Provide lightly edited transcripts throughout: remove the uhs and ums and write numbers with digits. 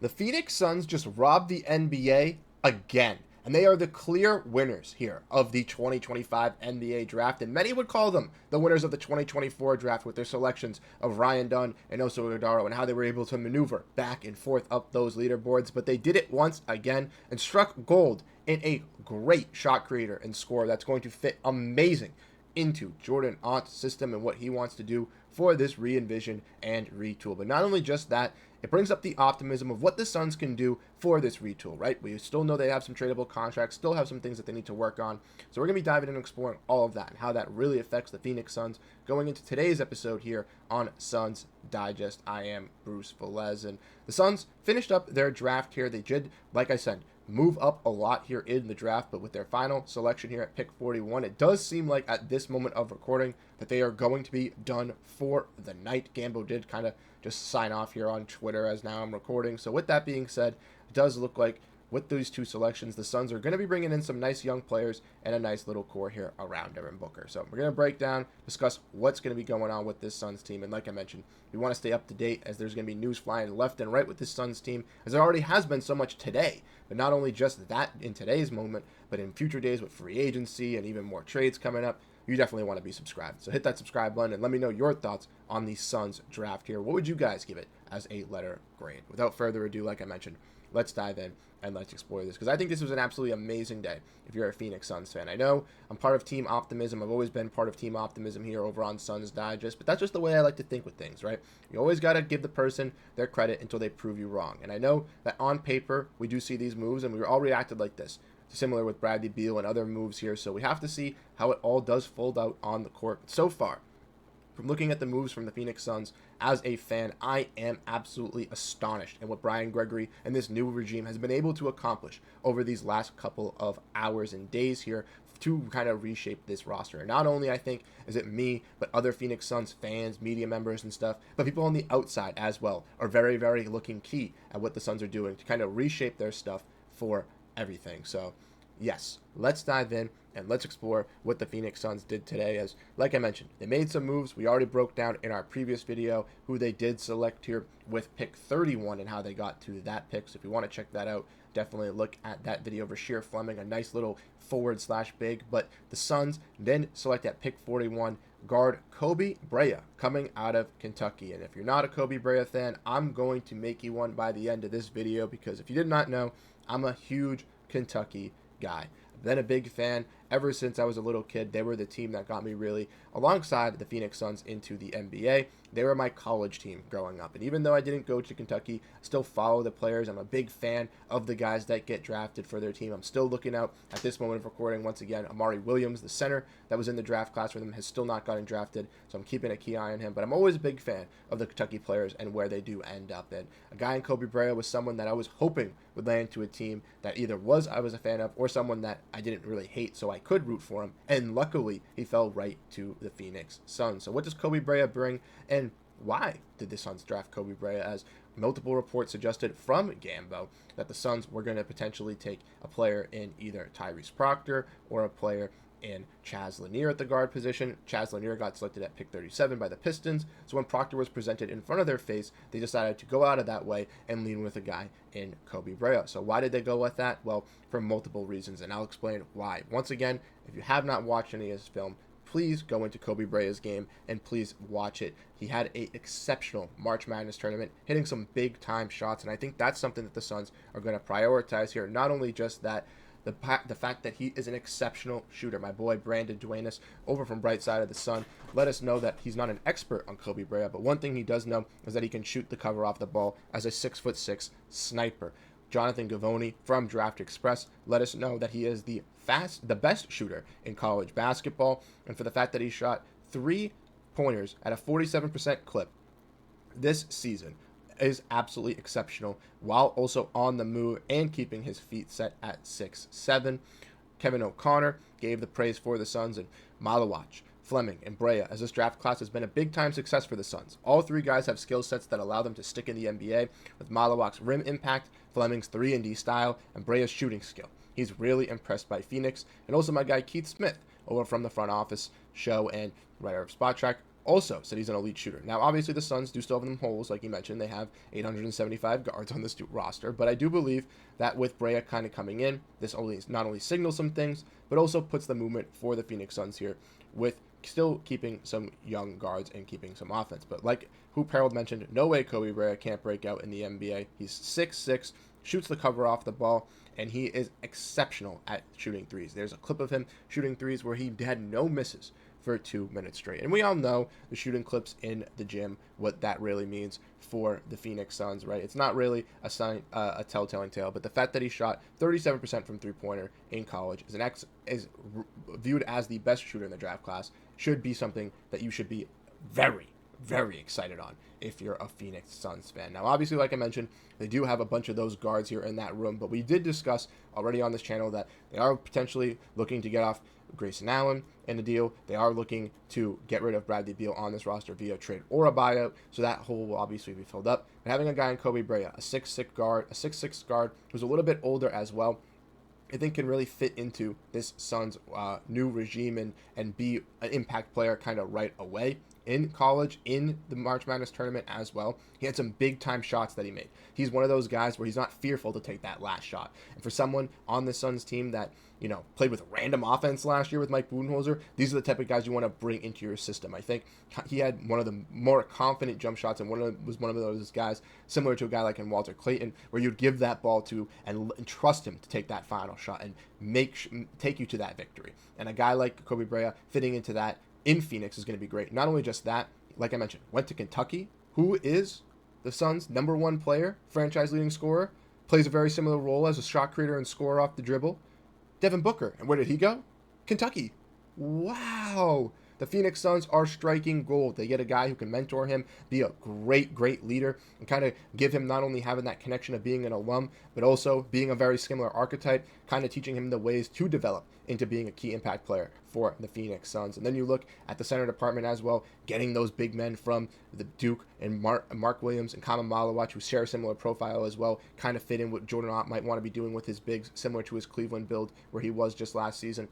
The Phoenix Suns just robbed the NBA again. And they are the clear winners here of the 2025 NBA draft. And many would call them the winners of the 2024 draft with their selections of Ryan Dunn and Oso Ighodaro and how they were able to maneuver back and forth up those leaderboards. But they did it once again and struck gold in a great shot creator and scorer that's going to fit amazing into Jordan Ott's system and what he wants to do for this re-envision and retool. But not only just that, it brings up the optimism of what the Suns can do for this retool, right? We still know they have some tradable contracts, still have some things that they need to work on. So we're going to be diving in and exploring all of that and how that really affects the Phoenix Suns going into today's episode here on Suns Digest. I am Bruce Velez, and the Suns finished up their draft here. They did, like I said, move up a lot here in the draft, but with their final selection here at pick 41, it does seem like at this moment of recording that they are going to be done for the night. Gambo did kind of just sign off here on Twitter as now I'm recording. So with that being said, it does look like with those two selections, the Suns are going to be bringing in some nice young players and a nice little core here around Devin Booker. So we're going to break down, discuss what's going to be going on with this Suns team. And like I mentioned, we want to stay up to date as there's going to be news flying left and right with this Suns team, as there already has been so much today. But not only just that in today's moment, but in future days with free agency and even more trades coming up, you definitely want to be subscribed. So hit that subscribe button and let me know your thoughts on the Suns draft here. What would you guys give it as a letter grade? Without further ado, like I mentioned, let's dive in and let's explore this, because I think this was an absolutely amazing day if you're a Phoenix Suns fan. I know I'm part of Team Optimism. I've always been part of Team Optimism here over on Suns Digest, but that's just the way I like to think with things, right? You always got to give the person their credit until they prove you wrong. And I know that on paper, we do see these moves, and we all reacted like this, similar with Bradley Beal and other moves here. So we have to see how it all does fold out on the court. But so far, from looking at the moves from the Phoenix Suns, as a fan, I am absolutely astonished at what Brian Gregory and this new regime has been able to accomplish over these last couple of hours and days here to kind of reshape this roster. And not only, I think, is it me, but other Phoenix Suns fans, media members and stuff, but people on the outside as well are very, very looking key at what the Suns are doing to kind of reshape their stuff for everything. So yes, let's dive in and let's explore what the Phoenix Suns did today. As like I mentioned, they made some moves. We already broke down in our previous video who they did select here with pick 31 and how they got to that pick. So if you want to check that out, definitely look at that video. Rasheer Fleming, a nice little forward/big. But the Suns then select at pick 41 guard Kobe Brea coming out of Kentucky. And if you're not a Kobe Brea fan, I'm going to make you one by the end of this video, because if you did not know, I'm a huge Kentucky guy. I've been a big fan ever since I was a little kid. They were the team that got me really, alongside the Phoenix Suns, into the NBA. They were my college team growing up. And even though I didn't go to Kentucky, I still follow the players. I'm a big fan of the guys that get drafted for their team. I'm still looking out at this moment of recording. Once again, Amari Williams, the center that was in the draft class for them, has still not gotten drafted. So I'm keeping a key eye on him. But I'm always a big fan of the Kentucky players and where they do end up. And a guy in Kobe Brea was someone that I was hoping would land to a team that either I was a fan of, or someone that I didn't really hate so I could root for him. And luckily, he fell right to the Phoenix Suns. So what does Kobe Brea bring, and why did the Suns draft Kobe Brea? As multiple reports suggested from Gambo that the Suns were going to potentially take a player in either Tyrese Proctor or a player in Chaz Lanier at the guard position. Chaz Lanier got selected at pick 37 by the Pistons, so when Proctor was presented in front of their face, they decided to go out of that way and lean with a guy in Kobe Brea. So why did they go with that? Well, for multiple reasons, and I'll explain why. Once again, if you have not watched any of his film, please go into Kobe Brea's game and please watch it. He had an exceptional March Madness tournament, hitting some big time shots, and I think that's something that the Suns are going to prioritize here. Not only just that, the fact that he is an exceptional shooter. My boy Brandon Duenas over from Bright Side of the Sun let us know that he's not an expert on Kobe Brea, but one thing he does know is that he can shoot the cover off the ball as a 6'6" sniper. Jonathan Gavoni from Draft Express let us know that he is the best shooter in college basketball, and for the fact that he shot 3-pointers at a 47% clip this season is absolutely exceptional, while also on the move and keeping his feet set at 6'7". Kevin O'Connor gave the praise for the Suns, and Malawach, Fleming, and Brea, as this draft class has been a big-time success for the Suns. All three guys have skill sets that allow them to stick in the NBA, with Malawach's rim impact, Fleming's 3-and-D style, and Brea's shooting skill. He's really impressed by Phoenix, and also my guy Keith Smith over from the front office show and writer of Spot Track also said he's an elite shooter. Now, obviously, the Suns do still have them holes, like you mentioned. They have 875 guards on this roster, but I do believe that with Brea kind of coming in, this not only signals some things, but also puts the movement for the Phoenix Suns here with still keeping some young guards and keeping some offense. But like Hoop Harold mentioned, no way Kobe Brea can't break out in the NBA. He's 6'6", shoots the cover off the ball, and he is exceptional at shooting threes. There's a clip of him shooting threes where he had no misses for 2 minutes straight. And we all know the shooting clips in the gym, what that really means for the Phoenix Suns, right? It's not really a telltale tale, but the fact that he shot 37% from three-pointer in college is viewed as the best shooter in the draft class should be something that you should be very, very excited on if you're a Phoenix Suns fan. Now, obviously, like I mentioned, they do have a bunch of those guards here in that room, but we did discuss already on this channel that they are potentially looking to get off Grayson Allen in the deal. They are looking to get rid of Bradley Beal on this roster via trade or a buyout, so that hole will obviously be filled up. But having a guy in Kobe Brea, a 6'6" guard who's a little bit older as well, I think can really fit into this Suns new regime and be an impact player kind of right away. In college, in the March Madness tournament as well, he had some big-time shots that he made. He's one of those guys where he's not fearful to take that last shot. And for someone on the Suns team that, played with random offense last year with Mike Budenholzer, these are the type of guys you want to bring into your system. I think he had one of the more confident jump shots and was one of those guys similar to a guy like in Walter Clayton, where you'd give that ball to and trust him to take that final shot and take you to that victory. And a guy like Kobe Brea fitting into that in Phoenix is going to be great. Not only just that, like I mentioned, went to Kentucky, who is the Suns' #1 player, franchise leading scorer, plays a very similar role as a shot creator and scorer off the dribble. Devin Booker. And where did he go? Kentucky. Wow. The Phoenix Suns are striking gold. They get a guy who can mentor him, be a great, great leader, and kind of give him not only having that connection of being an alum, but also being a very similar archetype, kind of teaching him the ways to develop into being a key impact player for the Phoenix Suns. And then you look at the center department as well, getting those big men from the Duke and Mark Williams and Kama Malawach, who share a similar profile as well, kind of fit in what Jordan Ott might want to be doing with his bigs, similar to his Cleveland build where he was just last season.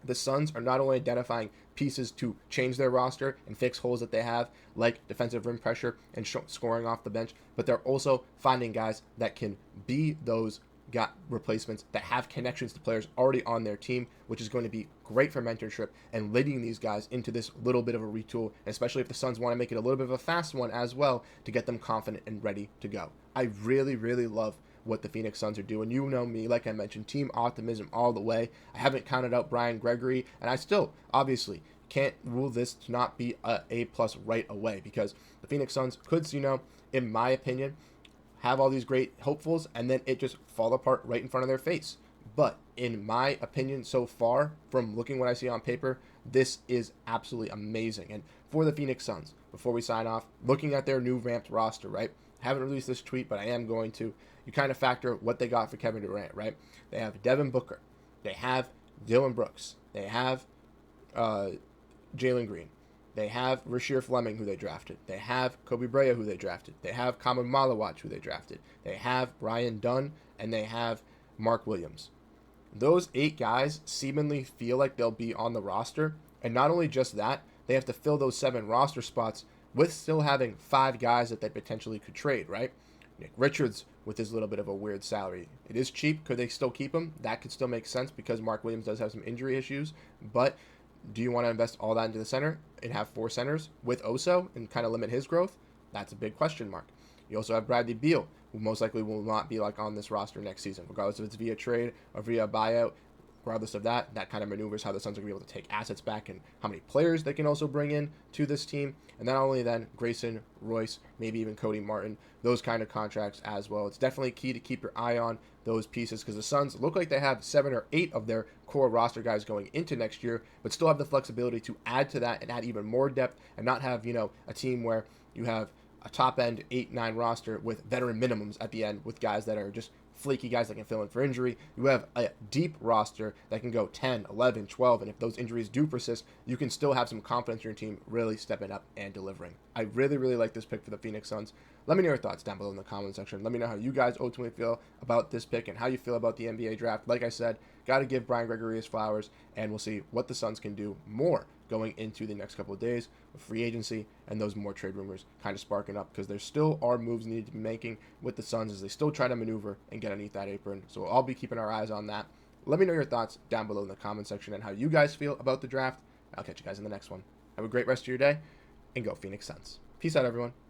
The Suns are not only identifying pieces to change their roster and fix holes that they have, like defensive rim pressure and scoring off the bench, but they're also finding guys that can be those replacements that have connections to players already on their team, which is going to be great for mentorship and leading these guys into this little bit of a retool, especially if the Suns want to make it a little bit of a fast one as well to get them confident and ready to go. I really, really love what the Phoenix Suns are doing. You know me, like I mentioned, team optimism all the way. I haven't counted out Brian Gregory, and I still, obviously, can't rule this to not be a A+ right away, because the Phoenix Suns could, in my opinion, have all these great hopefuls, and then it just fall apart right in front of their face. But in my opinion, so far, from looking what I see on paper, this is absolutely amazing. And for the Phoenix Suns, before we sign off, looking at their new ramped roster, right? Haven't released this tweet, but I am going to. You kind of factor what they got for Kevin Durant, right? They have Devin Booker. They have Dylan Brooks. They have Jalen Green. They have Rasheer Fleming, who they drafted. They have Kobe Brea, who they drafted. They have Kama Malawach, who they drafted. They have Brian Dunn, and they have Mark Williams. Those 8 guys seemingly feel like they'll be on the roster. And not only just that, they have to fill those 7 roster spots with still having 5 guys that they potentially could trade, right? Nick Richards with his little bit of a weird salary. It is cheap. Could they still keep him? That could still make sense because Mark Williams does have some injury issues. But do you want to invest all that into the center and have 4 centers with Oso and kind of limit his growth? That's a big question mark. You also have Bradley Beal, who most likely will not be on this roster next season, regardless if it's via trade or via buyout. Regardless of that kind of maneuvers how the Suns are going to be able to take assets back and how many players they can also bring in to this team. And not only then, Grayson, Royce, maybe even Cody Martin, those kind of contracts as well. It's definitely key to keep your eye on those pieces because the Suns look like they have 7 or 8 of their core roster guys going into next year, but still have the flexibility to add to that and add even more depth and not have, a team where you have a top-end 8-9 roster with veteran minimums at the end with guys that are just flaky guys that can fill in for injury. You have a deep roster that can go 10, 11, 12, and if those injuries do persist, you can still have some confidence in your team really stepping up and delivering. I really, really like this pick for the Phoenix Suns. Let me know your thoughts down below in the comment section. Let me know how you guys ultimately feel about this pick and how you feel about the NBA draft. Like I said, got to give Brian Gregory his flowers, and we'll see what the Suns can do more going into the next couple of days with free agency and those more trade rumors kind of sparking up, because there still are moves needed to be making with the Suns as they still try to maneuver and get underneath that apron. So I'll be keeping our eyes on that. Let me know your thoughts down below in the comment section and how you guys feel about the draft. I'll catch you guys in the next one. Have a great rest of your day, and go Phoenix Suns. Peace out, everyone.